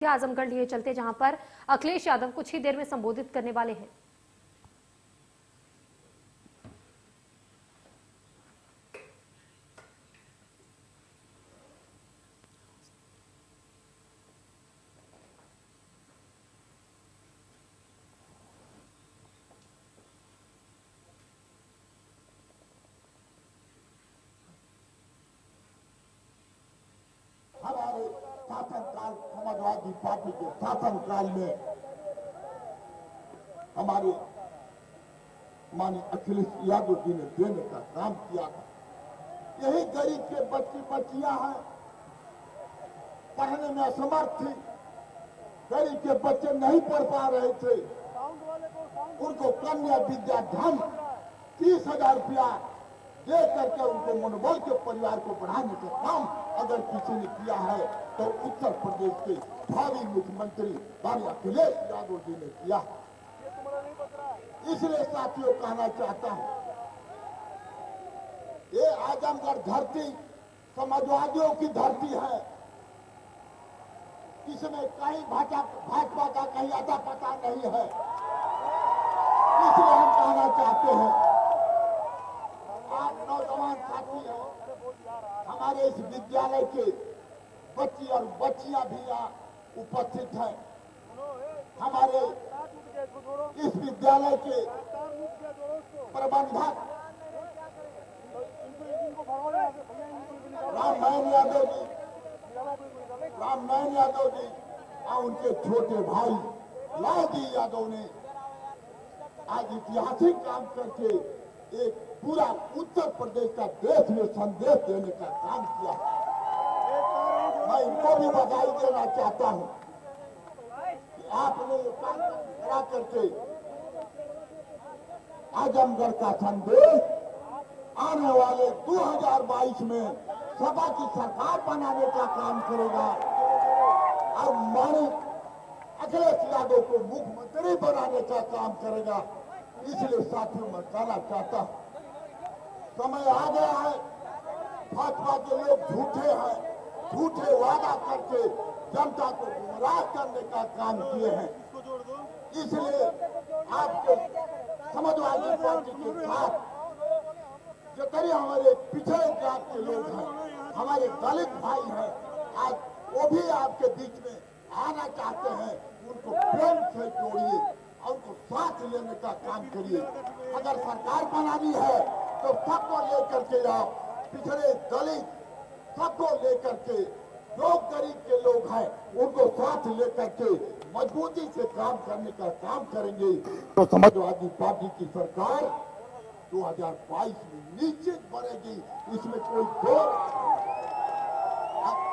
आजमगढ़ लिए चलते, जहां पर अखिलेश यादव कुछ ही देर में संबोधित करने वाले हैं। हमारे शासनकाल समाजवादी पार्टी के शासनकाल में हमारे माननीय अखिलेश यादव जी ने देने का काम किया था। यही गरीब के बच्चे बच्चियां हैं, पढ़ने में असमर्थ थी, गरीब के बच्चे नहीं पढ़ पा रहे थे, उनको कन्या विद्या धन 30,000 रुपया दे करके उनको मनोबल के परिवार को बढ़ाने का काम अगर किसी ने किया है तो उत्तर प्रदेश के भावी मुख्यमंत्री माननीय अखिलेश यादव जी ने किया। इसलिए साथियों कहना चाहता हूं, ये आजमगढ़ धरती समाजवादियों की धरती है। इसमें कहीं भाजपा का कहीं अता पता नहीं है। इसलिए हम कहना चाहते हैं, आप नौजवान साथी हैं, हमारे इस विद्यालय के बच्ची और बच्चियां भी यहाँ उपस्थित हैं। हमारे इस विद्यालय के प्रबंधक रामनारायण यादव जी और उनके छोटे भाई लालजी यादव ने आज ऐतिहासिक काम करके एक पूरा उत्तर प्रदेश का देश में संदेश देने का काम किया। मैं इनको भी बधाई देना चाहता हूं कि आपने ये काम करा करके आजमगढ़ का संदेश आने वाले 2022 में सपा की सरकार बनाने का काम करेगा और माननीय अखिलेश यादव को मुख्यमंत्री बनाने का काम करेगा। इसलिए साथियों मैं कहना चाहता हूं, समय आ गया है, भाजपा के लोग झूठे हैं, झूठे वादा करके जनता को गुमराह करने का काम किए हैं। इसलिए आपके समाजवादी पार्टी के साथ जितने हमारे पिछड़े जात के लोग हैं, हमारे दलित भाई हैं, आज वो भी आपके बीच में आना चाहते हैं। उनको प्रेम से जोड़िए और उनको साथ लेने का काम करिए। अगर सरकार बनानी है तो सबको लेकर के आओ, पिछड़े दलित सबको लेकर के, जो गरीब के लोग हैं उनको साथ लेकर के मजबूती से काम करने का काम करेंगे तो समाजवादी पार्टी की सरकार 2022 में निश्चित बनेगी। इसमें कोई दो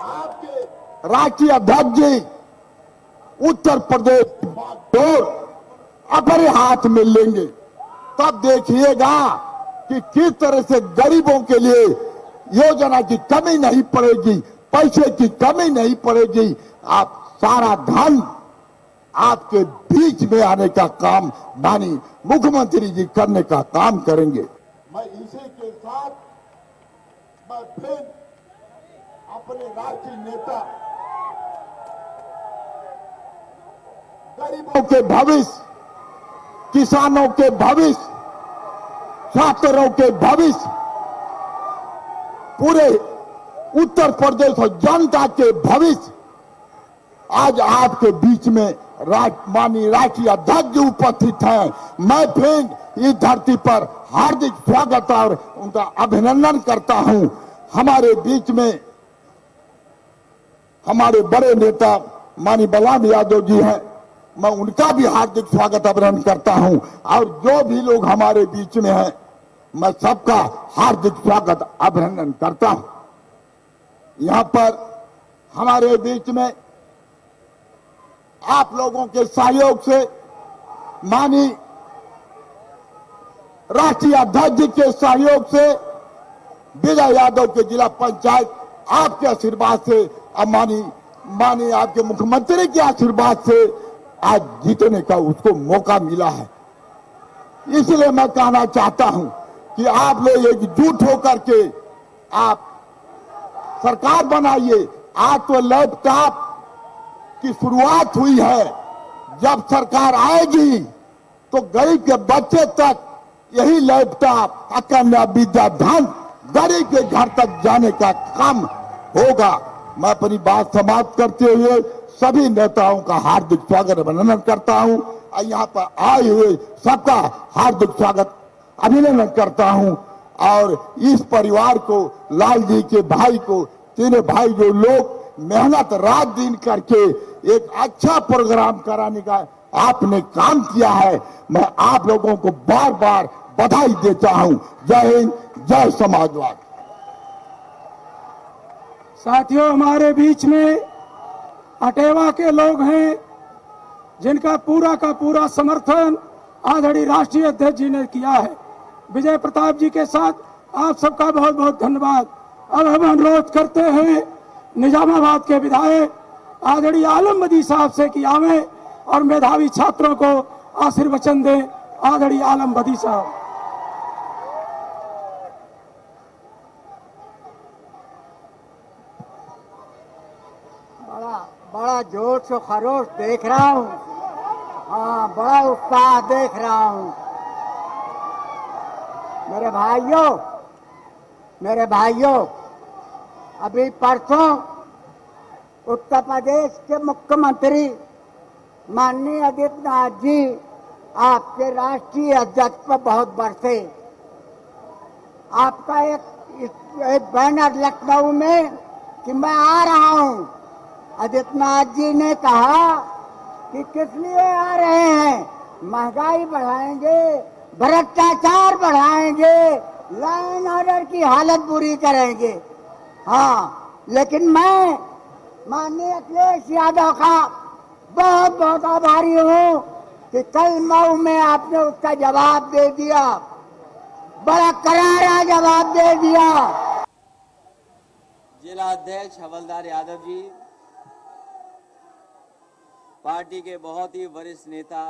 आपके राष्ट्रीय अध्यक्ष जी उत्तर प्रदेश बागडोर अपने हाथ में लेंगे, तब देखिएगा कि किस तरह से गरीबों के लिए योजना की कमी नहीं पड़ेगी, पैसे की कमी नहीं पड़ेगी। आप सारा धन आपके बीच में आने का काम माननीय मुख्यमंत्री जी करने का काम करेंगे। मैं इसी के साथ मैं फिर अपने राष्ट्रीय नेता गरीबों के भविष्य, किसानों के भविष्य, छात्रों के भविष्य, पूरे उत्तर प्रदेश और जनता के भविष्य आज आपके बीच में माननीय राष्ट्रीय अध्यक्ष उपस्थित हैं। मैं फिर इस धरती पर हार्दिक स्वागत और उनका अभिनंदन करता हूं। हमारे बीच में हमारे बड़े नेता माननीय बलराम यादव जी हैं, मैं उनका भी हार्दिक स्वागत अभिनंदन करता हूं। और जो भी लोग हमारे बीच में हैं, मैं सबका हार्दिक स्वागत अभिनंदन करता हूं। यहां पर हमारे बीच में आप लोगों के सहयोग से माननीय राष्ट्रीय अध्यक्ष के सहयोग से विजय यादव के जिला पंचायत आपके आशीर्वाद से और माननीय आपके मुख्यमंत्री के आशीर्वाद से आज जीतने का उसको मौका मिला है। इसलिए मैं कहना चाहता हूं कि आप लोग एकजुट होकर के आप सरकार बनाइए। आज तो लैपटॉप की शुरुआत हुई है। जब सरकार आएगी तो गरीब के बच्चे तक यही लैपटॉप कन्या विद्याधन गरीब के घर तक जाने का काम होगा। मैं अपनी बात समाप्त करते हुए सभी नेताओं का हार्दिक स्वागत अभिनंदन करता हूं और यहाँ पर आए हुए सबका हार्दिक स्वागत अभिनंदन करता हूं। और इस परिवार को, लाल जी के भाई को, तीनों भाई जो लोग मेहनत रात दिन करके एक अच्छा प्रोग्राम कराने का आपने काम किया है, मैं आप लोगों को बार बार बधाई देता हूं। जय हिंद, जय समाजवाद। साथियों, हमारे बीच में अटेवा के लोग हैं जिनका पूरा का पूरा समर्थन आदरणीय राष्ट्रीय अध्यक्ष जी ने किया है। विजय प्रताप जी के साथ आप सबका बहुत बहुत धन्यवाद। अब हम अनुरोध करते हैं निजामाबाद के विधायक आदरणीय आलम बदी साहब से कि आवे और मेधावी छात्रों को आशीर्वचन दें। आदरणीय आलम बदी साहब। बड़ा जोश और खरोश देख रहा हूँ। हाँ, बड़ा उत्साह देख रहा हूँ। मेरे भाइयों, अभी परसों उत्तर प्रदेश के मुख्यमंत्री माननीय आदित्यनाथ जी आपके राष्ट्रीय अध्यक्ष पर बहुत बरसे। आपका एक बैनर लखनऊ में कि मैं आ रहा हूँ। आदित्यनाथ जी ने कहा कि किस लिए आ रहे हैं? महंगाई बढ़ाएंगे, भ्रष्टाचार बढ़ाएंगे, लॉ एंड ऑर्डर की हालत बुरी करेंगे। हाँ, लेकिन मैं माननीय अखिलेश यादव का बहुत बहुत आभारी हूँ कि कल मऊ में आपने उसका जवाब दे दिया, बड़ा करारा जवाब दे दिया। जिला अध्यक्ष हवलदार यादव जी, पार्टी के बहुत ही वरिष्ठ नेता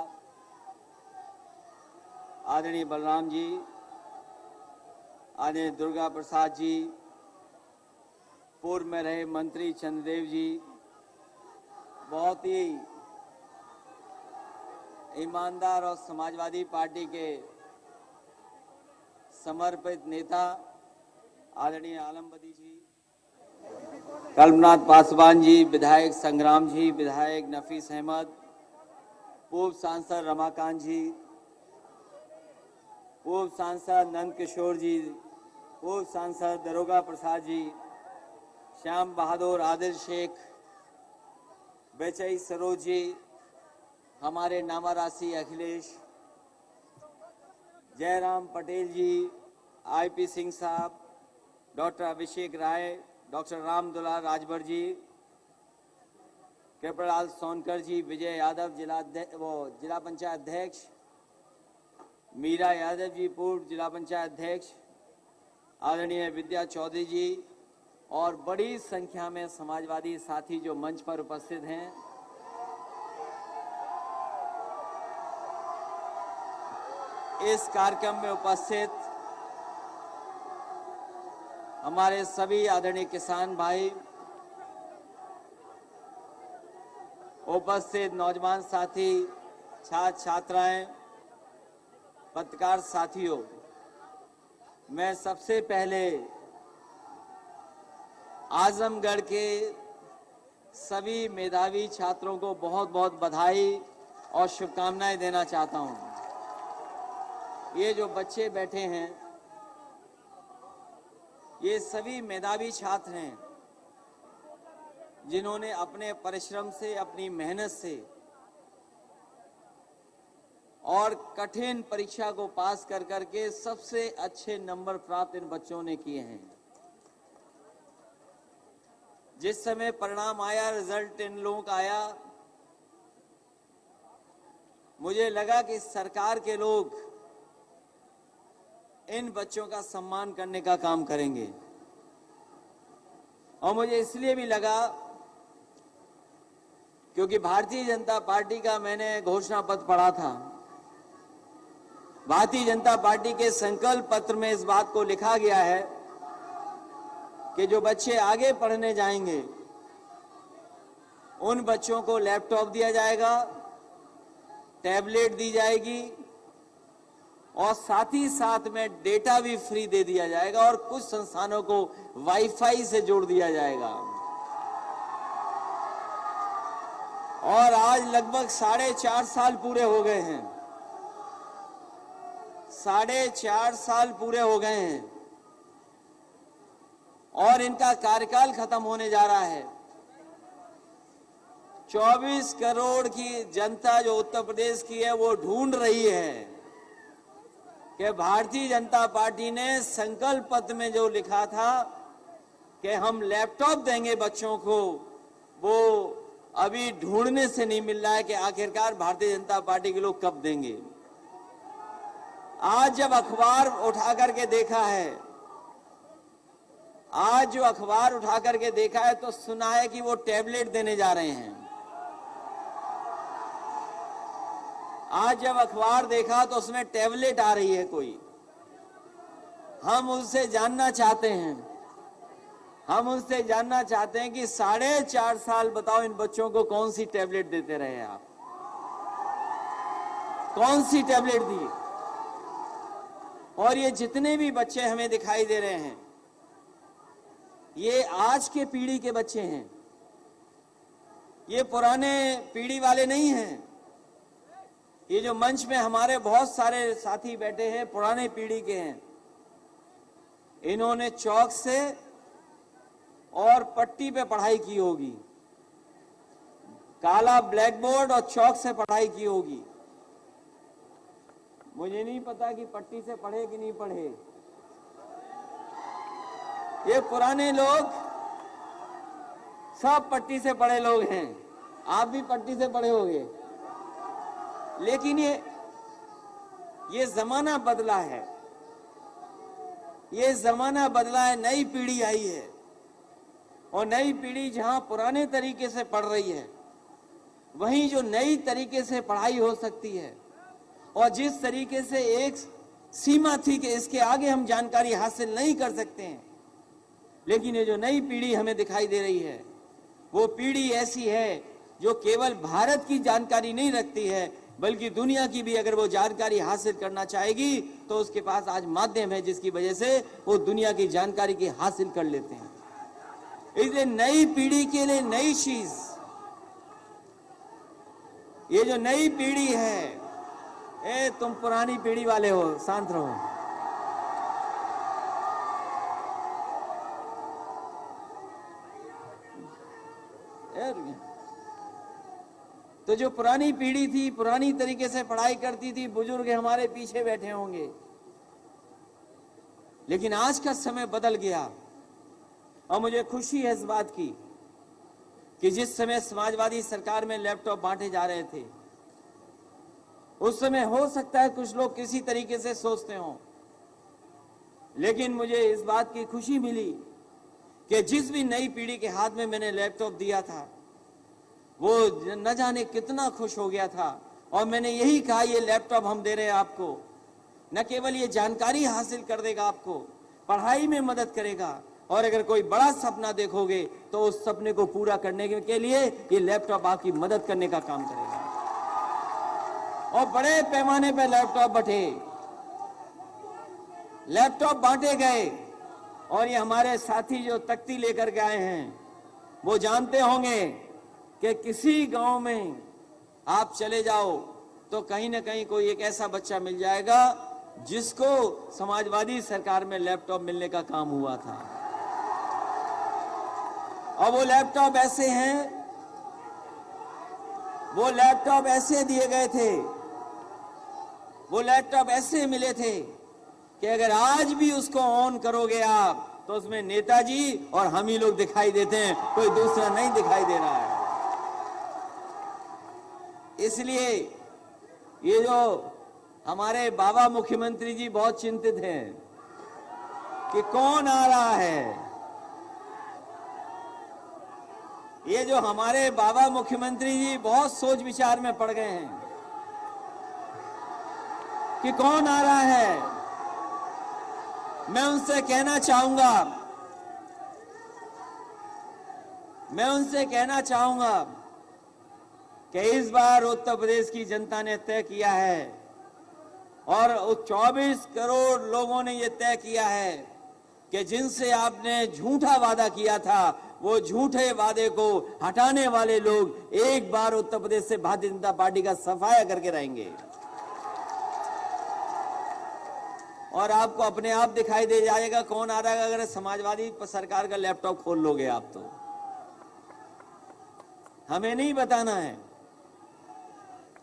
आदरणीय बलराम जी, आदरणीय दुर्गा प्रसाद जी, पूर्व में रहे मंत्री चंद्रदेव जी, बहुत ही ईमानदार और समाजवादी पार्टी के समर्पित नेता आदरणीय आलम बदी जी, कल्पनाथ पासवान जी, विधायक संग्राम जी, विधायक नफीस अहमद, पूर्व सांसद रमाकांत जी, पूर्व सांसद नंद किशोर जी, पूर्व सांसद दरोगा प्रसाद जी, श्याम बहादुर, आदिल शेख, बेचई सरोज जी, हमारे नामारासी अखिलेश, जयराम पटेल जी, आईपी सिंह साहब, डॉक्टर अभिषेक राय, डॉक्टर राम दुलार राजभर जी, कृपलाल सोनकर जी, विजय यादव जिला पंचायत अध्यक्ष, मीरा यादव जी पूर्व जिला पंचायत अध्यक्ष, आदरणीय विद्या चौधरी जी और बड़ी संख्या में समाजवादी साथी जो मंच पर उपस्थित हैं। इस कार्यक्रम में उपस्थित हमारे सभी आदरणीय किसान भाई, उपस्थित नौजवान साथी, छात्र छात्राएं, पत्रकार साथियों, मैं सबसे पहले आजमगढ़ के सभी मेधावी छात्रों को बहुत बहुत बधाई और शुभकामनाएं देना चाहता हूं। ये जो बच्चे बैठे हैं, ये सभी मेधावी छात्र हैं जिन्होंने अपने परिश्रम से, अपनी मेहनत से और कठिन परीक्षा को पास कर करके सबसे अच्छे नंबर प्राप्त इन बच्चों ने किए हैं। जिस समय परिणाम आया, रिजल्ट इन लोगों का आया, मुझे लगा कि सरकार के लोग इन बच्चों का सम्मान करने का काम करेंगे। और मुझे इसलिए भी लगा क्योंकि भारतीय जनता पार्टी का मैंने घोषणा पत्र पढ़ा था। भारतीय जनता पार्टी के संकल्प पत्र में इस बात को लिखा गया है कि जो बच्चे आगे पढ़ने जाएंगे उन बच्चों को लैपटॉप दिया जाएगा, टैबलेट दी जाएगी और साथ ही साथ में डेटा भी फ्री दे दिया जाएगा और कुछ संस्थानों को वाईफाई से जोड़ दिया जाएगा। और आज लगभग 4.5 साल पूरे हो गए हैं। 4.5 साल पूरे हो गए हैं और इनका कार्यकाल खत्म होने जा रहा है। 24 करोड़ की जनता जो उत्तर प्रदेश की है वो ढूंढ रही है कि भारतीय जनता पार्टी ने संकल्प पत्र में जो लिखा था कि हम लैपटॉप देंगे बच्चों को, वो अभी ढूंढने से नहीं मिल रहा है कि आखिरकार भारतीय जनता पार्टी के लोग कब देंगे। आज जब अखबार उठा करके देखा है, आज जो अखबार उठा करके देखा है तो सुना है कि वो टैबलेट देने जा रहे हैं। आज जब अखबार देखा तो उसमें टैबलेट आ रही है कोई। हम उससे जानना चाहते हैं, हम उनसे जानना चाहते हैं कि 4.5 साल बताओ इन बच्चों को कौन सी टैबलेट देते रहे आप, कौन सी टैबलेट दी। और ये जितने भी बच्चे हमें दिखाई दे रहे हैं ये आज के पीढ़ी के बच्चे हैं, ये पुराने पीढ़ी वाले नहीं हैं। ये जो मंच में हमारे बहुत सारे साथी बैठे हैं पुराने पीढ़ी के हैं। इन्होंने चौक से और पट्टी पे पढ़ाई की होगी, काला ब्लैक बोर्ड और चौक से पढ़ाई की होगी। मुझे नहीं पता कि पट्टी से पढ़े कि नहीं पढ़े। ये पुराने लोग सब पट्टी से पढ़े लोग हैं, आप भी पट्टी से पढ़े होंगे। लेकिन ये जमाना बदला है, ये जमाना बदला है, नई पीढ़ी आई है और नई पीढ़ी जहां पुराने तरीके से पढ़ रही है वहीं जो नई तरीके से पढ़ाई हो सकती है और जिस तरीके से एक सीमा थी कि इसके आगे हम जानकारी हासिल नहीं कर सकते हैं, लेकिन ये जो नई पीढ़ी हमें दिखाई दे रही है वो पीढ़ी ऐसी है जो केवल भारत की जानकारी नहीं रखती है बल्कि दुनिया की भी अगर वो जानकारी हासिल करना चाहेगी तो उसके पास आज माध्यम है जिसकी वजह से वो दुनिया की जानकारी की हासिल कर लेते हैं। इसलिए नई पीढ़ी के लिए नई चीज, ये जो नई पीढ़ी है, तुम पुरानी पीढ़ी वाले हो, शांत रहो। तो जो पुरानी पीढ़ी थी, पुरानी तरीके से पढ़ाई करती थी, बुजुर्ग हमारे पीछे बैठे होंगे, लेकिन आज का समय बदल गया। और मुझे खुशी है इस बात की कि जिस समय समाजवादी सरकार में लैपटॉप बांटे जा रहे थे उस समय हो सकता है कुछ लोग किसी तरीके से सोचते हों, लेकिन मुझे इस बात की खुशी मिली कि जिस भी नई पीढ़ी के हाथ में मैंने लैपटॉप दिया था वो न जाने कितना खुश हो गया था। और मैंने यही कहा ये लैपटॉप हम दे रहे हैं आपको, न केवल ये जानकारी हासिल कर देगा, आपको पढ़ाई में मदद करेगा और अगर कोई बड़ा सपना देखोगे तो उस सपने को पूरा करने के लिए ये लैपटॉप आपकी मदद करने का काम करेगा। और बड़े पैमाने पर लैपटॉप बांटे गए और ये हमारे साथी जो तख्ती लेकर के आए हैं वो जानते होंगे कि किसी गांव में आप चले जाओ तो कहीं ना कहीं कोई एक ऐसा बच्चा मिल जाएगा जिसको समाजवादी सरकार में लैपटॉप मिलने का काम हुआ था। और वो लैपटॉप ऐसे हैं, वो लैपटॉप ऐसे दिए गए थे, वो लैपटॉप ऐसे मिले थे कि अगर आज भी उसको ऑन करोगे आप तो उसमें नेताजी और हम ही लोग दिखाई देते हैं, कोई दूसरा नहीं दिखाई दे रहा है। इसलिए ये जो हमारे बाबा मुख्यमंत्री जी बहुत चिंतित हैं कि कौन आ रहा है। ये जो हमारे बाबा मुख्यमंत्री जी बहुत सोच विचार में पड़ गए हैं कि कौन आ रहा है। मैं उनसे कहना चाहूंगा कि इस बार उत्तर प्रदेश की जनता ने तय किया है और उस 24 करोड़ लोगों ने यह तय किया है कि जिनसे आपने झूठा वादा किया था, वो झूठे वादे को हटाने वाले लोग एक बार उत्तर प्रदेश से भारतीय जनता पार्टी का सफाया करके रहेंगे। और आपको अपने आप दिखाई दे जाएगा कौन आ रहा है। अगर समाजवादी सरकार का लैपटॉप खोल लोगे आप तो हमें नहीं बताना है,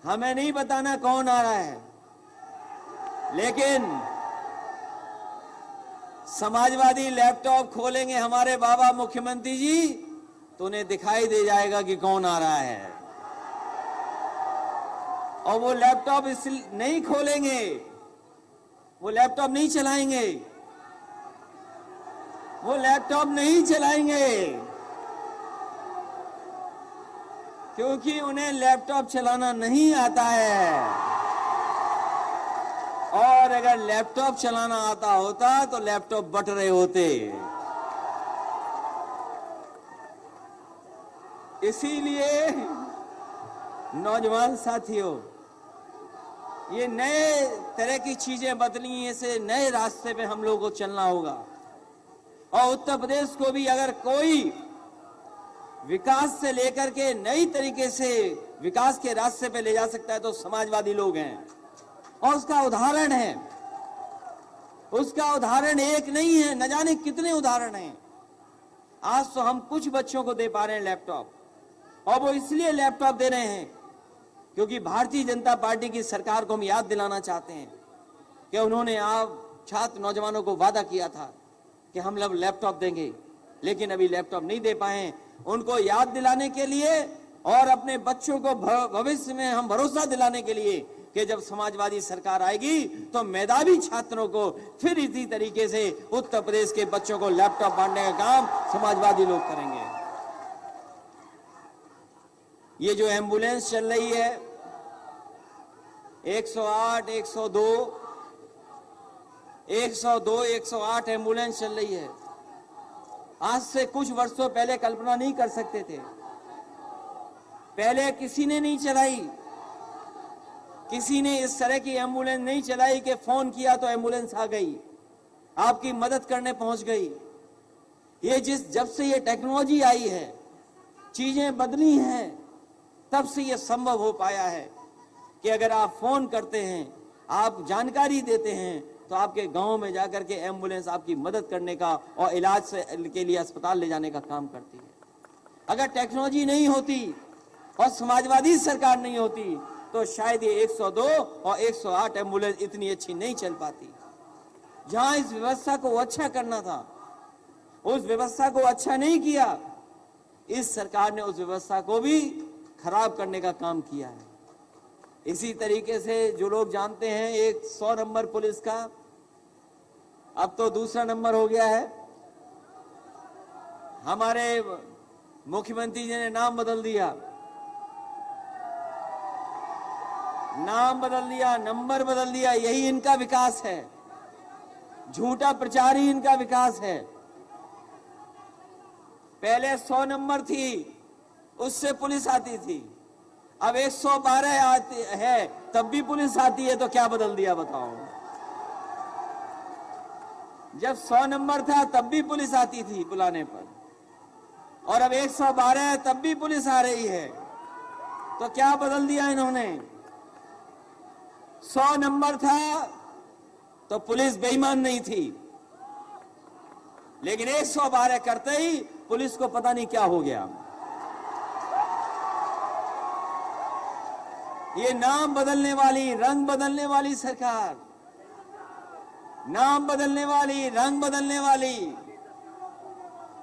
हमें नहीं बताना कौन आ रहा है, लेकिन समाजवादी लैपटॉप खोलेंगे हमारे बाबा मुख्यमंत्री जी तो उन्हें दिखाई दे जाएगा कि कौन आ रहा है। और वो लैपटॉप इसलिए नहीं खोलेंगे, वो लैपटॉप नहीं चलाएंगे, वो लैपटॉप नहीं चलाएंगे क्योंकि उन्हें लैपटॉप चलाना नहीं आता है। और अगर लैपटॉप चलाना आता होता तो लैपटॉप बट रहे होते। इसीलिए नौजवान साथियों, ये नए तरह की चीजें बदली, ऐसे नए रास्ते पे हम लोगों को चलना होगा। और उत्तर प्रदेश को भी अगर कोई विकास से लेकर के नई तरीके से विकास के रास्ते पे ले जा सकता है तो समाजवादी लोग हैं। और उसका उदाहरण है, उसका उदाहरण एक नहीं है, न जाने कितने उदाहरण हैं। आज तो हम कुछ बच्चों को दे पा रहे हैं लैपटॉप, और वो इसलिए लैपटॉप दे रहे हैं क्योंकि भारतीय जनता पार्टी की सरकार को हम याद दिलाना चाहते हैं कि उन्होंने आप छात्र नौजवानों को वादा किया था कि हम लोग लैपटॉप देंगे, लेकिन अभी लैपटॉप नहीं दे पाए। उनको याद दिलाने के लिए और अपने बच्चों को भविष्य में हम भरोसा दिलाने के लिए कि जब समाजवादी सरकार आएगी तो मेधावी छात्रों को फिर इसी तरीके से उत्तर प्रदेश के बच्चों को लैपटॉप बांटने का काम समाजवादी लोग करेंगे। ये जो एम्बुलेंस चल रही है 108, 102, 108 एम्बुलेंस चल रही है। आज से कुछ वर्षों पहले कल्पना नहीं कर सकते थे। पहले किसी ने नहीं चलाई, किसी ने इस तरह की एम्बुलेंस नहीं चलाई कि फोन किया तो एम्बुलेंस आ गई, आपकी मदद करने पहुंच गई। ये जब से ये टेक्नोलॉजी आई है, चीजें बदली हैं, तब से ये संभव हो पाया है कि अगर आप फोन करते हैं, आप जानकारी देते हैं, तो आपके गांव में जाकर के एम्बुलेंस आपकी मदद करने का और इलाज के लिए अस्पताल ले जाने का काम करती है। अगर टेक्नोलॉजी नहीं होती और समाजवादी सरकार नहीं होती तो शायद ये 102 और 108 एम्बुलेंस इतनी अच्छी नहीं चल पाती। जहां इस व्यवस्था को अच्छा करना था, उस व्यवस्था को अच्छा नहीं किया। इस सरकार ने उस व्यवस्था को भी खराब करने का काम किया है। इसी तरीके से जो लोग जानते हैं, एक 100 नंबर पुलिस का अब तो दूसरा नंबर हो गया है। हमारे मुख्यमंत्री जी ने नाम बदल दिया, नाम बदल दिया, नंबर बदल दिया। यही इनका विकास है, झूठा प्रचार ही इनका विकास है। पहले 100 नंबर थी, उससे पुलिस आती थी, अब 112 आती है, तब भी पुलिस आती है। तो क्या बदल दिया बताओ? जब 100 नंबर था तब भी पुलिस आती थी बुलाने पर, और अब 112 है तब भी पुलिस आ रही है। तो क्या बदल दिया इन्होंने? 100 नंबर था तो पुलिस बेईमान नहीं थी, लेकिन 112 करते ही पुलिस को पता नहीं क्या हो गया। ये नाम बदलने वाली, रंग बदलने वाली सरकार, नाम बदलने वाली, रंग बदलने वाली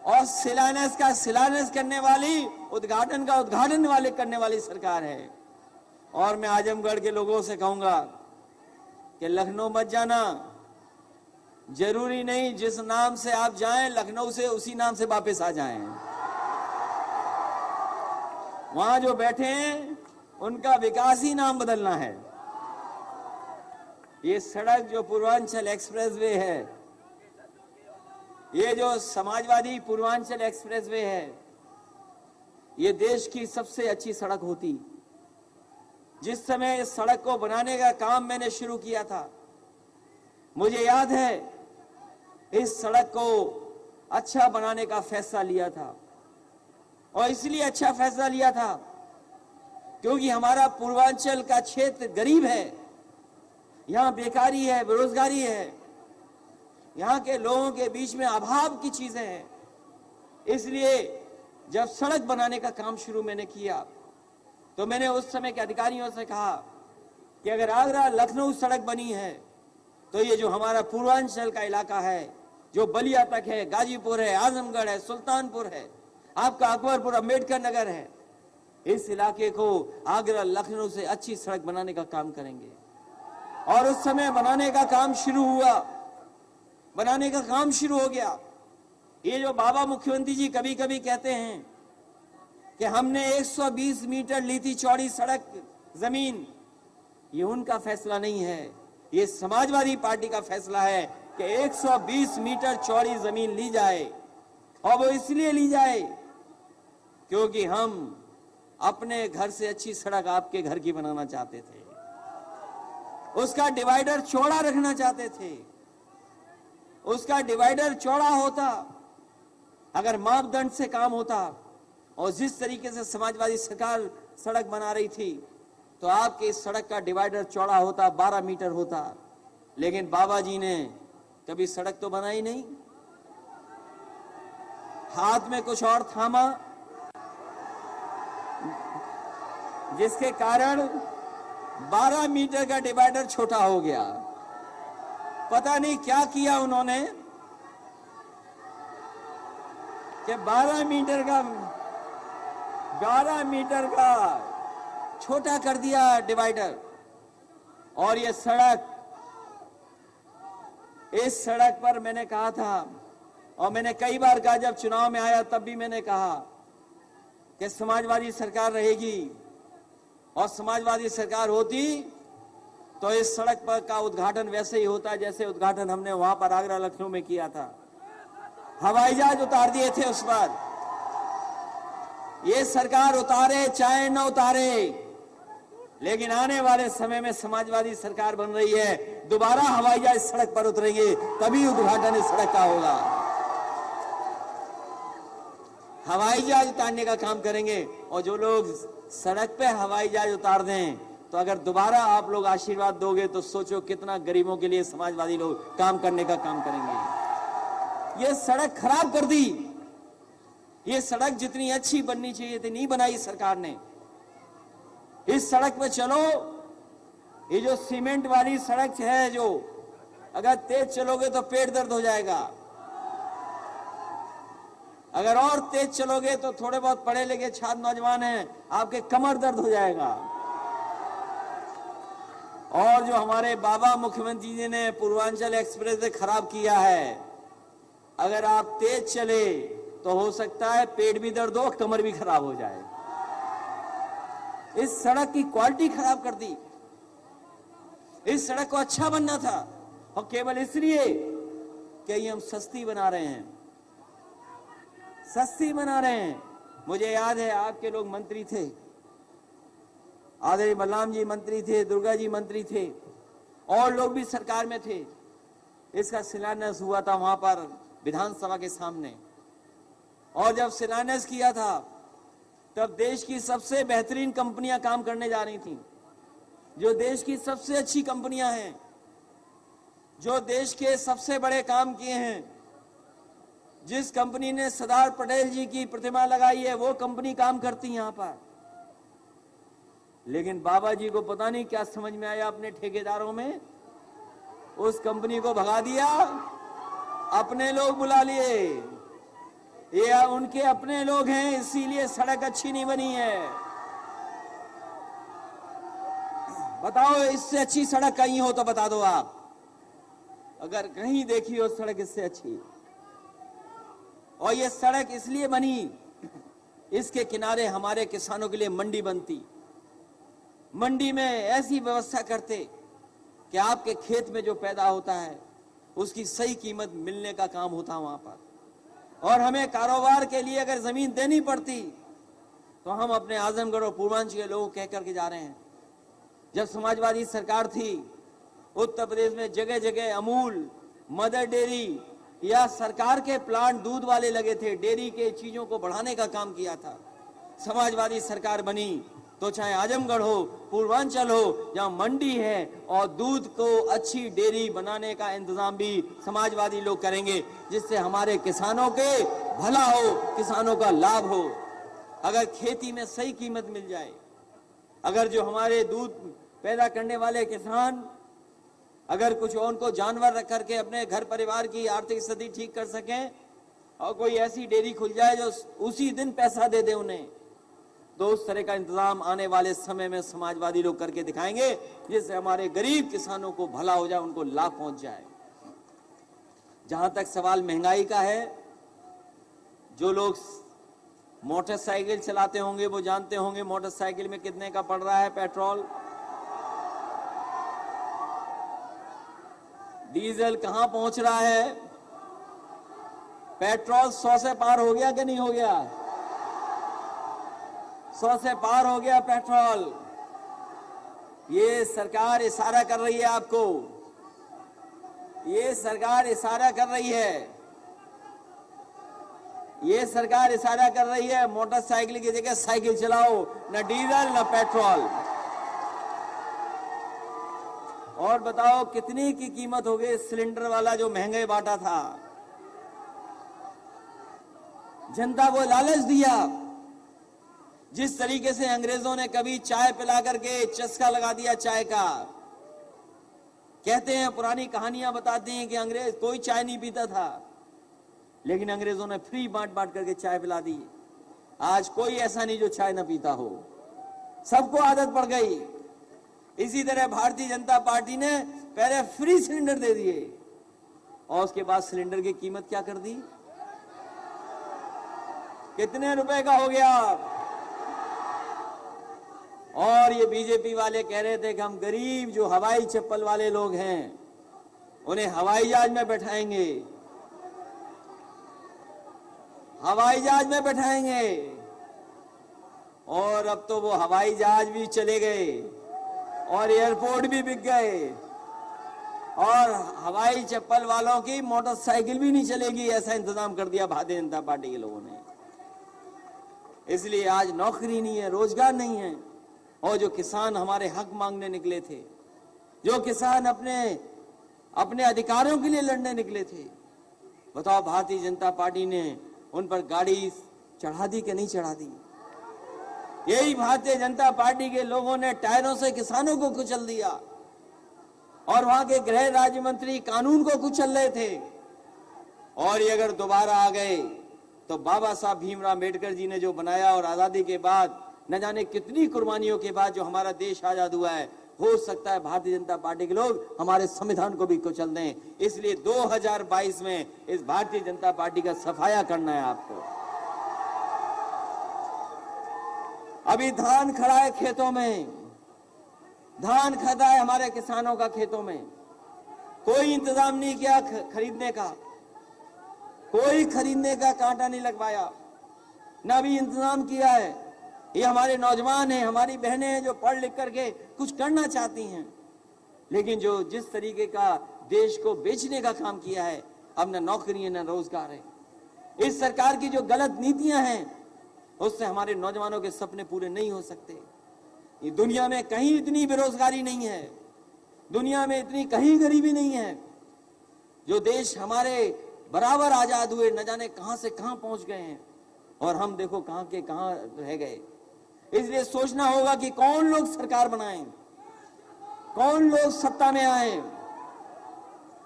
और शिलान्यास का शिलान्यास करने वाली, उद्घाटन का उद्घाटन वाले करने वाली सरकार है। और मैं आजमगढ़ के लोगों से कहूंगा कि लखनऊ मत जाना। जरूरी नहीं जिस नाम से आप जाएं, लखनऊ से उसी नाम से वापस आ जाएं। वहां जो बैठे हैं उनका विकास ही नाम बदलना है। ये सड़क जो पूर्वांचल एक्सप्रेसवे है, ये जो समाजवादी पूर्वांचल एक्सप्रेसवे है, ये देश की सबसे अच्छी सड़क होती जिस समय इस सड़क को बनाने का काम मैंने शुरू किया था, मुझे याद है इस सड़क को अच्छा बनाने का फैसला लिया था। और इसलिए अच्छा फैसला लिया था क्योंकि हमारा पूर्वांचल का क्षेत्र गरीब है, यहां बेकारी है, बेरोजगारी है, यहां के लोगों के बीच में अभाव की चीजें हैं। इसलिए जब सड़क बनाने का काम शुरू मैंने किया तो मैंने उस समय के अधिकारियों से कहा कि अगर आगरा लखनऊ सड़क बनी है तो ये जो हमारा पूर्वांचल का इलाका है, जो बलिया तक है, गाजीपुर है, आजमगढ़ है, सुल्तानपुर है, आपका अकबरपुर, अम्बेडकर नगर है, इस इलाके को आगरा लखनऊ से अच्छी सड़क बनाने का काम करेंगे। और उस समय बनाने का काम शुरू हुआ, बनाने का काम शुरू हो गया। ये जो बाबा मुख्यमंत्री जी कभी कभी कहते हैं कि हमने 120 मीटर ली थी चौड़ी सड़क जमीन, ये उनका फैसला नहीं है, ये समाजवादी पार्टी का फैसला है कि 120 मीटर चौड़ी जमीन ली जाए। और वो इसलिए ली जाए क्योंकि हम अपने घर से अच्छी सड़क आपके घर की बनाना चाहते थे, उसका डिवाइडर चौड़ा रखना चाहते थे। उसका डिवाइडर चौड़ा होता, अगर मापदंड से काम होता और जिस तरीके से समाजवादी सरकार सड़क बना रही थी तो आपके इस सड़क का डिवाइडर चौड़ा होता, 12 मीटर होता। लेकिन बाबा जी ने कभी सड़क तो बनाई नहीं, हाथ में कुछ और थामा, जिसके कारण 12 मीटर का डिवाइडर छोटा हो गया। पता नहीं क्या किया उन्होंने कि 12 मीटर का छोटा कर दिया डिवाइडर। और ये सड़क, इस सड़क पर मैंने कहा था और मैंने कई बार कहा, जब चुनाव में आया तब भी मैंने कहा कि समाजवादी सरकार रहेगी और समाजवादी सरकार होती तो इस सड़क पर का उद्घाटन वैसे ही होता जैसे उद्घाटन हमने वहां पर आगरा लखनऊ में किया था। हवाई जहाज उतार दिए थे उस पर। ये सरकार उतारे चाहे न उतारे, लेकिन आने वाले समय में समाजवादी सरकार बन रही है, दोबारा हवाई जहाज सड़क पर उतरेंगे, तभी उद्घाटन इस सड़क का होगा। हवाई जहाज उतारने का काम करेंगे और जो लोग सड़क पे हवाई जहाज उतार दें तो अगर दोबारा आप लोग आशीर्वाद दोगे तो सोचो कितना गरीबों के लिए समाजवादी लोग काम करने का काम करेंगे। ये सड़क खराब कर दी। ये सड़क जितनी अच्छी बननी चाहिए थी नहीं बनाई सरकार ने। इस सड़क पे चलो, ये जो सीमेंट वाली सड़क है, जो अगर तेज चलोगे तो पेट दर्द हो जाएगा, अगर और तेज चलोगे तो थोड़े बहुत पढ़े लिखे छात्र नौजवान हैं, आपके कमर दर्द हो जाएगा। और जो हमारे बाबा मुख्यमंत्री जी ने पूर्वांचल एक्सप्रेस खराब किया है, अगर आप तेज चले तो हो सकता है पेट भी दर्द हो, कमर भी खराब हो जाए। इस सड़क की क्वालिटी खराब कर दी। इस सड़क को अच्छा बनना था और केवल इसलिए कि ये हम सस्ती बना रहे हैं, सस्ती बना रहे हैं। मुझे याद है आपके लोग मंत्री थे, आदरणीय बलराम जी मंत्री थे, दुर्गा जी मंत्री थे, और लोग भी सरकार में थे। इसका शिलान्यास हुआ था वहां पर विधानसभा के सामने, और जब शिलान्यास किया था तब देश की सबसे बेहतरीन कंपनियां काम करने जा रही थी, जो देश की सबसे अच्छी कंपनियां हैं, जो देश के सबसे बड़े काम किए हैं। जिस कंपनी ने सरदार पटेल जी की प्रतिमा लगाई है वो कंपनी काम करती है यहां पर। लेकिन बाबा जी को पता नहीं क्या समझ में आया, अपने ठेकेदारों में उस कंपनी को भगा दिया, अपने लोग बुला लिए। ये उनके अपने लोग हैं, इसीलिए सड़क अच्छी नहीं बनी है। बताओ, इससे अच्छी सड़क कहीं हो तो बता दो आप, अगर कहीं देखी हो सड़क इससे अच्छी। और ये सड़क इसलिए बनी, इसके किनारे हमारे किसानों के लिए मंडी बनती, मंडी में ऐसी व्यवस्था करते कि आपके खेत में जो पैदा होता है उसकी सही कीमत मिलने का काम होता वहां पर। और हमें कारोबार के लिए अगर जमीन देनी पड़ती तो हम अपने आजमगढ़ और पूर्वांचल के लोगों कह करके जा रहे हैं जब समाजवादी सरकार थी, उत्तर प्रदेश में जगह जगह अमूल, मदर डेयरी या सरकार के प्लांट दूध वाले लगे थे, डेयरी के चीजों को बढ़ाने का काम किया था। समाजवादी सरकार बनी तो चाहे आजमगढ़ हो, पूर्वांचल हो, जहां मंडी है और दूध को अच्छी डेयरी बनाने का इंतजाम भी समाजवादी लोग करेंगे, जिससे हमारे किसानों के भला हो, किसानों का लाभ हो। अगर खेती में सही कीमत मिल जाए, अगर जो हमारे दूध पैदा करने वाले किसान अगर कुछ उनको जानवर रख करके अपने घर परिवार की आर्थिक स्थिति ठीक कर सकें और कोई ऐसी डेयरी खुल जाए जो उसी दिन पैसा दे दे उन्हें, तो उस तरह का इंतजाम आने वाले समय में समाजवादी लोग करके दिखाएंगे, जिससे हमारे गरीब किसानों को भला हो जाए, उनको लाभ पहुंच जाए। जहां तक सवाल महंगाई का है, जो लोग मोटरसाइकिल चलाते होंगे वो जानते होंगे मोटरसाइकिल में कितने का पड़ रहा है पेट्रोल, डीजल कहां पहुंच रहा है। पेट्रोल 100 से पार हो गया कि नहीं हो गया? 100 से पार हो गया पेट्रोल। ये सरकार इशारा कर रही है आपको, ये सरकार इशारा कर रही है, ये सरकार इशारा कर रही है मोटरसाइकिल की जगह साइकिल चलाओ, न डीजल न पेट्रोल। और बताओ कितनी की कीमत हो गई सिलेंडर वाला जो महंगे बांटा था। जनता को लालच दिया। जिस तरीके से अंग्रेजों ने कभी चाय पिला करके चस्का लगा दिया चाय का, कहते हैं पुरानी कहानियां बताते हैं कि अंग्रेज कोई चाय नहीं पीता था, लेकिन अंग्रेजों ने फ्री बांट बांट करके चाय पिला दी। आज कोई ऐसा नहीं जो चाय ना पीता हो, सबको आदत पड़ गई। इसी तरह भारतीय जनता पार्टी ने पहले फ्री सिलेंडर दे दिए और उसके बाद सिलेंडर की कीमत क्या कर दी, कितने रुपए का हो गया। और ये बीजेपी वाले कह रहे थे कि हम गरीब जो हवाई चप्पल वाले लोग हैं उन्हें हवाई जहाज में बैठाएंगे, हवाई जहाज में बैठाएंगे। और अब तो वो हवाई जहाज भी चले गए और एयरपोर्ट भी बिक गए और हवाई चप्पल वालों की मोटरसाइकिल भी नहीं चलेगी, ऐसा इंतजाम कर दिया भारतीय जनता पार्टी के लोगों ने। इसलिए आज नौकरी नहीं है, रोजगार नहीं है। और जो किसान हमारे हक मांगने निकले थे, जो किसान अपने अधिकारों के लिए लड़ने निकले थे, बताओ भारतीय जनता पार्टी ने उन पर गाड़ी चढ़ा दी कि नहीं चढ़ा दी? यही भारतीय जनता पार्टी के लोगों ने टायरों से किसानों को कुचल दिया और वहां के गृह राज्य मंत्री कानून को कुचल रहे थे। और ये अगर दोबारा आ गए तो बाबा साहब भीमराव अम्बेडकर जी ने जो बनाया और आजादी के बाद न जाने कितनी कुर्बानियों के बाद जो हमारा देश आजाद हुआ है, हो सकता है भारतीय जनता पार्टी के लोग हमारे संविधान को भी कुचल दें। इसलिए 2022 में इस भारतीय जनता पार्टी का सफाया करना है आपको। अभी धान खड़ा है खेतों में, धान खड़ा है हमारे किसानों का खेतों में, कोई इंतजाम नहीं किया खरीदने का, कोई खरीदने का कांटा नहीं लगवाया, ना भी इंतजाम किया है। ये हमारे नौजवान हैं, हमारी बहनें हैं जो पढ़ लिख करके कुछ करना चाहती हैं, लेकिन जो जिस तरीके का देश को बेचने का काम किया है, अब न नौकरी है न रोजगार है। इस सरकार की जो गलत नीतियां हैं उससे हमारे नौजवानों के सपने पूरे नहीं हो सकते। ये दुनिया में कहीं इतनी बेरोजगारी नहीं है, दुनिया में इतनी कहीं गरीबी नहीं है। जो देश हमारे बराबर आजाद हुए न जाने कहां से कहां पहुंच गए हैं और हम देखो कहां के कहां रह गए। इसलिए सोचना होगा कि कौन लोग सरकार बनाएं, कौन लोग सत्ता में आए।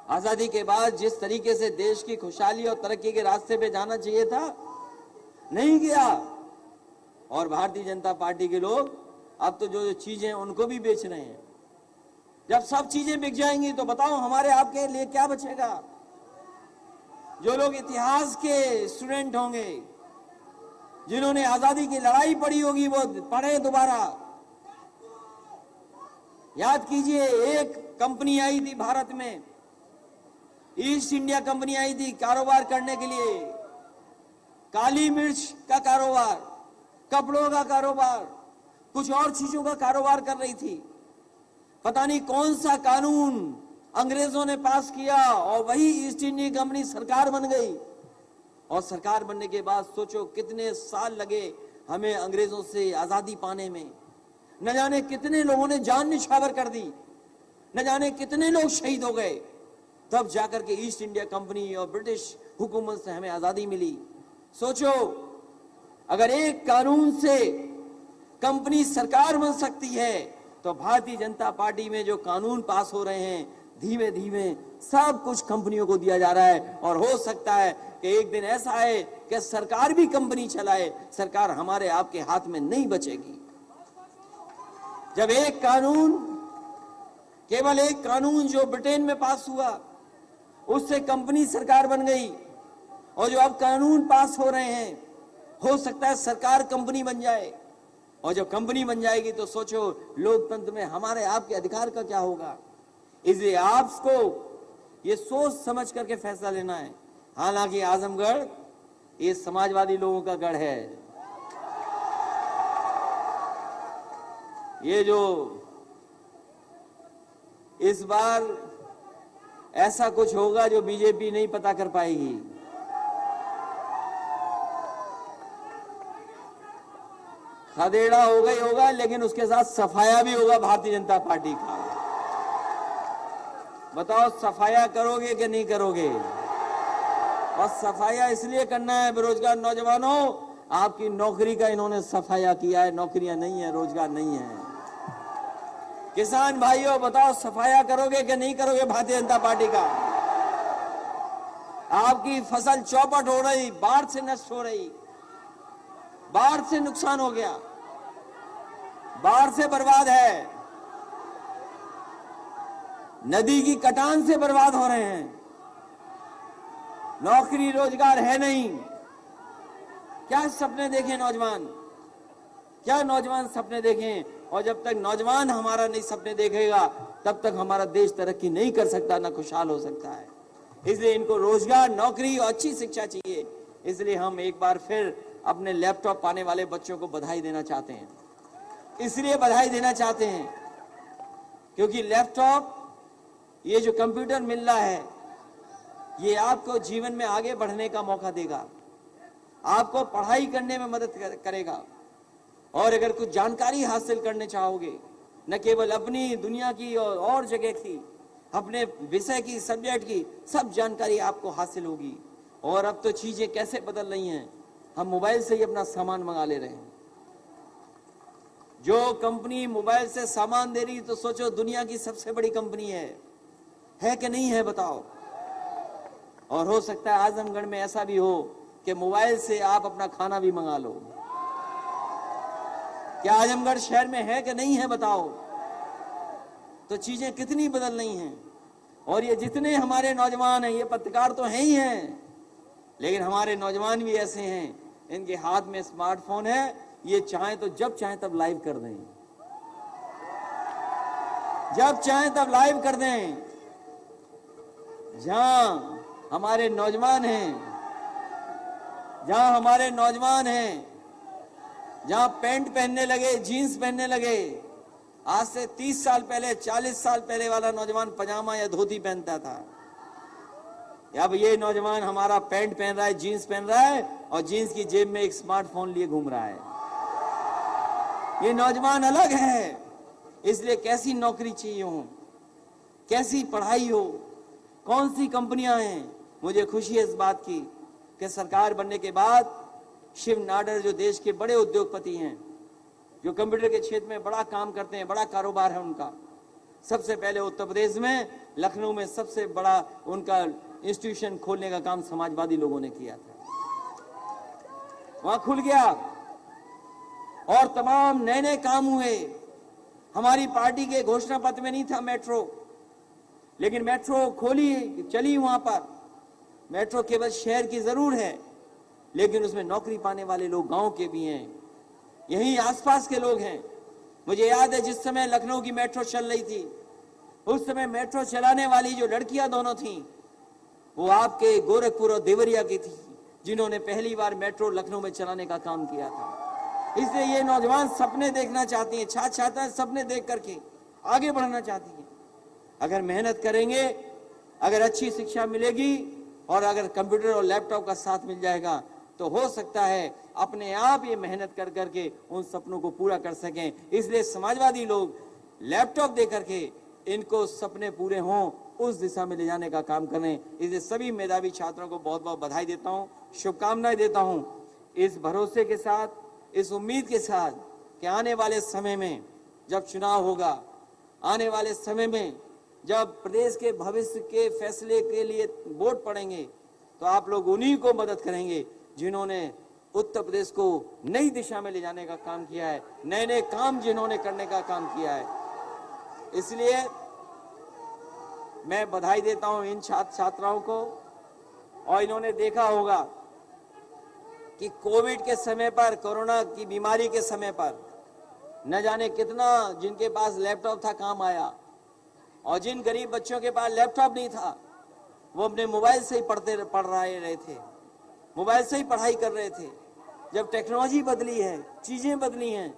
आजादी के बाद जिस तरीके से देश की खुशहाली और तरक्की के रास्ते पे जाना चाहिए था, नहीं गया। और भारतीय जनता पार्टी के लोग अब तो जो चीजें उनको भी बेच रहे हैं। जब सब चीजें बिक जाएंगी तो बताओ हमारे आपके लिए क्या बचेगा? जो लोग इतिहास के स्टूडेंट होंगे, जिन्होंने आजादी की लड़ाई पढ़ी होगी, वो पढ़े दोबारा। याद कीजिए, एक कंपनी आई थी भारत में, ईस्ट इंडिया कंपनी आई थी कारोबार करने के लिए, काली मिर्च का कारोबार, कपड़ों का कारोबार, कुछ और चीजों का कारोबार कर रही थी। पता नहीं कौन सा कानून अंग्रेजों ने पास किया और वही ईस्ट इंडिया कंपनी सरकार बन गई। और सरकार बनने के बाद सोचो कितने साल लगे हमें अंग्रेजों से आजादी पाने में। न जाने कितने लोगों ने जान निछावर कर दी, न जाने कितने लोग शहीद हो गए, तब जाकर के ईस्ट इंडिया कंपनी और ब्रिटिश हुकूमत से हमें आजादी मिली। सोचो अगर एक कानून से कंपनी सरकार बन सकती है तो भारतीय जनता पार्टी में जो कानून पास हो रहे हैं धीमे धीमे सब कुछ कंपनियों को दिया जा रहा है। और हो सकता है कि एक दिन ऐसा है कि सरकार भी कंपनी चलाए, सरकार हमारे आपके हाथ में नहीं बचेगी। जब एक कानून, केवल एक कानून जो ब्रिटेन में पास हुआ उससे कंपनी सरकार बन गई, और जो अब कानून पास हो रहे हैं हो सकता है सरकार कंपनी बन जाए। और जब कंपनी बन जाएगी तो सोचो लोकतंत्र में हमारे आपके अधिकार का क्या होगा। इसलिए आपको ये सोच समझ करके फैसला लेना है। हालांकि आजमगढ़ ये समाजवादी लोगों का गढ़ है। ये जो इस बार ऐसा कुछ होगा जो बीजेपी नहीं पता कर पाएगी। खदेड़ा होगा ही होगा, लेकिन उसके साथ सफाया भी होगा भारतीय जनता पार्टी का। बताओ सफाया करोगे कि नहीं करोगे? और सफाया इसलिए करना है बेरोजगार नौजवानों, आपकी नौकरी का इन्होंने सफाया किया है। नौकरियां नहीं है, रोजगार नहीं है। किसान भाइयों बताओ सफाया करोगे कि नहीं करोगे भारतीय जनता पार्टी का? आपकी फसल चौपट हो रही, बाढ़ से नष्ट हो रही, बाढ़ से नुकसान हो गया, बाढ़ से बर्बाद है, नदी की कटान से बर्बाद हो रहे हैं, नौकरी रोजगार है नहीं। क्या सपने देखें नौजवान, क्या नौजवान सपने देखें? और जब तक नौजवान हमारा नहीं सपने देखेगा तब तक हमारा देश तरक्की नहीं कर सकता, ना खुशहाल हो सकता है। इसलिए इनको रोजगार, नौकरी और अच्छी शिक्षा चाहिए। इसलिए हम एक बार फिर अपने लैपटॉप पाने वाले बच्चों को बधाई देना चाहते हैं। इसलिए बधाई देना चाहते हैं क्योंकि लैपटॉप, ये जो कंप्यूटर मिल रहा है, ये आपको जीवन में आगे बढ़ने का मौका देगा, आपको पढ़ाई करने में मदद करेगा। और अगर कुछ जानकारी हासिल करने चाहोगे, न केवल अपनी दुनिया की और जगह की, अपने विषय की, सब्जेक्ट की, सब जानकारी आपको हासिल होगी। और अब तो चीजें कैसे बदल रही हैं, हम मोबाइल से ही अपना सामान मंगा ले रहे हैं। जो कंपनी मोबाइल से सामान दे रही तो सोचो दुनिया की सबसे बड़ी कंपनी है कि नहीं है? बताओ। और हो सकता है आजमगढ़ में ऐसा भी हो कि मोबाइल से आप अपना खाना भी मंगा लो। क्या आजमगढ़ शहर में है कि नहीं है? बताओ। तो चीजें कितनी बदल रही हैं। और ये जितने हमारे नौजवान हैं, ये पत्रकार तो हैं ही हैं, लेकिन हमारे नौजवान भी ऐसे हैं, इनके हाथ में स्मार्टफोन है, ये चाहें तो जब चाहें तब लाइव कर दें, जब चाहें तब लाइव कर दें। जहां हमारे नौजवान हैं, जहां हमारे नौजवान हैं, जहां पैंट पहनने लगे, जीन्स पहनने लगे, आज से 30 साल पहले, 40 साल पहले वाला नौजवान पजामा या धोती पहनता था। अब ये नौजवान हमारा पैंट पहन रहा है, जीन्स पहन रहा है और जीन्स की जेब में एक स्मार्टफोन लिए घूम रहा है। ये नौजवान अलग है। इसलिए कैसी नौकरी चाहिए हो, कैसी पढ़ाई हो, कौन सी कंपनियां हैं, मुझे खुशी है इस बात की कि सरकार बनने के बाद शिव नाडर जो देश के बड़े उद्योगपति हैं, जो कंप्यूटर के क्षेत्र में बड़ा काम करते हैं, बड़ा कारोबार है उनका, सबसे पहले उत्तर प्रदेश में लखनऊ में सबसे बड़ा उनका इंस्टीट्यूशन खोलने का काम समाजवादी लोगों ने किया था। वहां खुल गया और तमाम नए नए काम हुए। हमारी पार्टी के घोषणा पत्र में नहीं था मेट्रो, लेकिन मेट्रो खोली, चली वहां पर। मेट्रो केवल शहर की जरूर है, लेकिन उसमें नौकरी पाने वाले लोग गांव के भी हैं, यही आसपास के लोग हैं। मुझे याद है जिस समय लखनऊ की मेट्रो चल रही थी, उस समय मेट्रो चलाने वाली जो लड़कियां दोनों थीं, वो आपके गोरखपुर और देवरिया की थी, जिन्होंने पहली बार मेट्रो लखनऊ में चलाने का काम किया था। इसलिए ये नौजवान सपने देखना चाहती हैं, छात्र छात्राएं सपने देख करके आगे बढ़ना चाहती है। अगर मेहनत करेंगे, अगर अच्छी शिक्षा मिलेगी और अगर कंप्यूटर और लैपटॉप का साथ मिल जाएगा तो हो सकता है अपने आप ये मेहनत कर करके उन सपनों को पूरा कर सकें। इसलिए समाजवादी लोग लैपटॉप दे करके इनको सपने पूरे हों उस दिशा में ले जाने का काम करें। इसलिए सभी मेधावी छात्रों को बहुत बहुत बधाई देता हूं, शुभकामनाएं देता हूं, इस भरोसे के साथ, इस उम्मीद के साथ कि आने वाले समय में जब चुनाव होगा, आने वाले समय में जब प्रदेश के भविष्य के फैसले के लिए वोट पड़ेंगे तो आप लोग उन्हीं को मदद करेंगे जिन्होंने उत्तर प्रदेश को नई दिशा में ले जाने का काम किया है, नए नए काम जिन्होंने करने का काम किया है। इसलिए मैं बधाई देता हूं इन छात्र छात्राओं को। और इन्होंने देखा होगा कि कोविड के समय पर, कोरोना की बीमारी के समय पर न जाने कितना जिनके पास लैपटॉप था काम आया, और जिन गरीब बच्चों के पास लैपटॉप नहीं था वो अपने मोबाइल से ही पढ़ रहे थे, मोबाइल से ही पढ़ाई कर रहे थे। जब टेक्नोलॉजी बदली है, चीजें बदली हैं,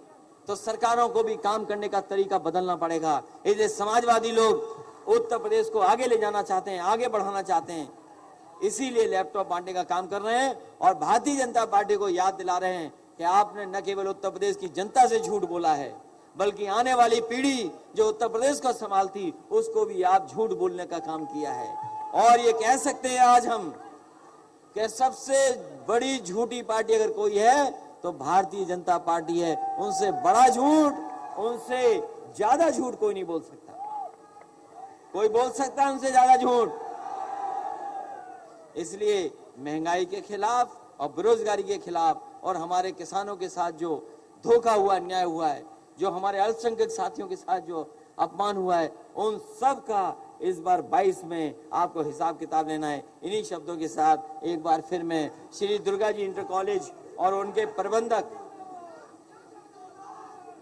तो सरकारों को भी काम करने का तरीका बदलना पड़ेगा। इसलिए समाजवादी लोग उत्तर प्रदेश को आगे ले जाना चाहते हैं, आगे बढ़ाना चाहते हैं, इसीलिए लैपटॉप बांटने का काम कर रहे हैं। और भारतीय जनता पार्टी को याद दिला रहे हैं कि आपने न केवल उत्तर प्रदेश की जनता से झूठ बोला है, बल्कि आने वाली पीढ़ी जो उत्तर प्रदेश को संभालती उसको भी आप झूठ बोलने का काम किया है। और ये कह सकते हैं आज हम कि सबसे बड़ी झूठी पार्टी अगर कोई है तो भारतीय जनता पार्टी है। उनसे बड़ा झूठ, उनसे ज्यादा झूठ कोई नहीं बोल सकता। कोई बोल सकता है उनसे ज्यादा झूठ। इसलिए महंगाई के खिलाफ और बेरोजगारी के खिलाफ और हमारे किसानों के साथ जो धोखा हुआ, अन्याय हुआ है, जो हमारे अल्पसंख्यक साथियों के साथ जो अपमान हुआ है, उन सब का इस बार 22 में आपको हिसाब किताब लेना है। इन्हीं शब्दों के साथ एक बार फिर मैं श्री दुर्गा जी इंटर कॉलेज और उनके प्रबंधक,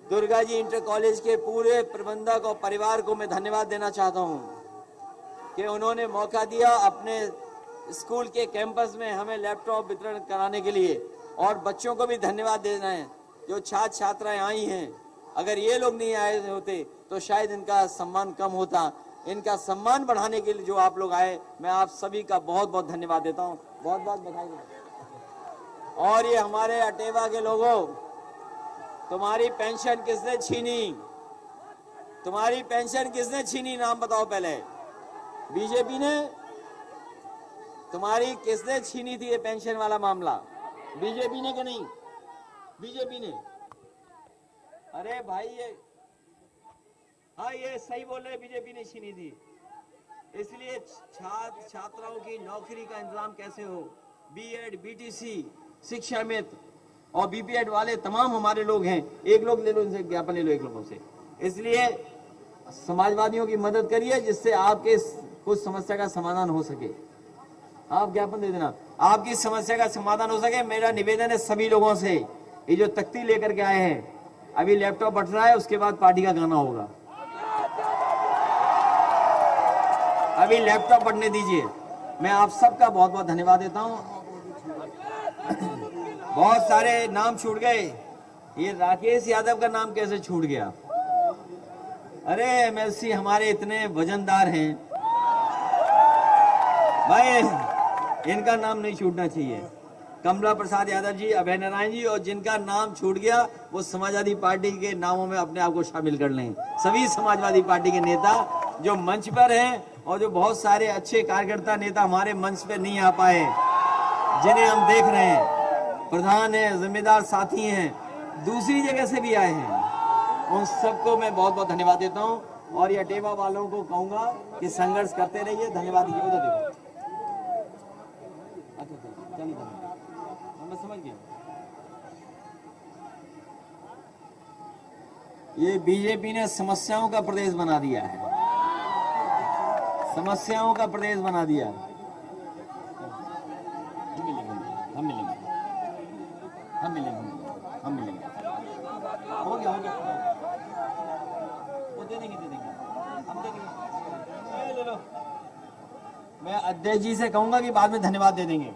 दुर्गा जी इंटर कॉलेज के पूरे प्रबंधक और परिवार को मैं धन्यवाद देना चाहता हूं कि उन्होंने मौका दिया अपने स्कूल के कैंपस में हमें लैपटॉप वितरण कराने के लिए। और बच्चों को भी धन्यवाद देना है जो छात्र छात्राएं आई हैं। अगर ये लोग नहीं आए होते तो शायद इनका सम्मान कम होता। इनका सम्मान बढ़ाने के लिए जो आप लोग आए, मैं आप सभी का बहुत बहुत धन्यवाद देता हूं, बहुत बहुत बधाई देता हूं। और ये हमारे अटेवा के लोगों, तुम्हारी पेंशन किसने छीनी? तुम्हारी पेंशन किसने छीनी? नाम बताओ पहले। बीजेपी ने? तुम्हारी किसने छीनी थी ये पेंशन वाला मामला? बीजेपी ने कि नहीं? बीजेपी ने। अरे भाई ये, हाँ ये सही बोल रहे, बीजेपी ने छीनी थी। इसलिए छात्र छात्राओं की नौकरी का इंतजाम कैसे हो? बीएड, बीटीसी, शिक्षा मित्र और बीपीएड वाले तमाम हमारे लोग हैं। एक लोग ले लो, इनसे ज्ञापन ले लो एक लोगों से। इसलिए समाजवादियों की मदद करिए जिससे आपके कुछ समस्या का समाधान हो सके। आप ज्ञापन दे देना, आपकी समस्या का समाधान हो सके। मेरा निवेदन है सभी लोगों से, ये जो तख्ती लेकर के आए हैं, अभी लैपटॉप बट रहा है, उसके बाद पार्टी का गाना होगा। अभी लैपटॉप पढ़ने दीजिए। मैं आप सबका बहुत बहुत धन्यवाद देता हूं। बहुत सारे नाम छूट गए। ये राकेश यादव का नाम कैसे छूट गया? अरे एमएलसी हमारे इतने वजनदार हैं भाई, इनका नाम नहीं छूटना चाहिए। कमला प्रसाद यादव जी, अभय नारायण जी, और जिनका नाम छूट गया वो समाजवादी पार्टी के नामों में अपने आप को शामिल कर लें। सभी समाजवादी पार्टी के नेता जो मंच पर हैं और जो बहुत सारे अच्छे कार्यकर्ता नेता हमारे मंच पर नहीं आ पाए, जिन्हें हम देख रहे हैं, प्रधान है, जिम्मेदार साथी हैं, दूसरी जगह से भी आए हैं, उन सबको मैं बहुत बहुत धन्यवाद देता हूं। और ये अटेवा वालों को कहूंगा कि संघर्ष करते रहिए। धन्यवाद। ये उधर देखो, अच्छा चलिए, मैं समझ गया। ये बीजेपी ने समस्याओं का प्रदेश बना दिया है, समस्याओं का प्रदेश बना दिया। हम मिलेंगे हो गया वो दे देंगे हम दे देंगे। ले लो, मैं अध्यक्ष जी से कहूंगा कि बाद में धन्यवाद दे देंगे।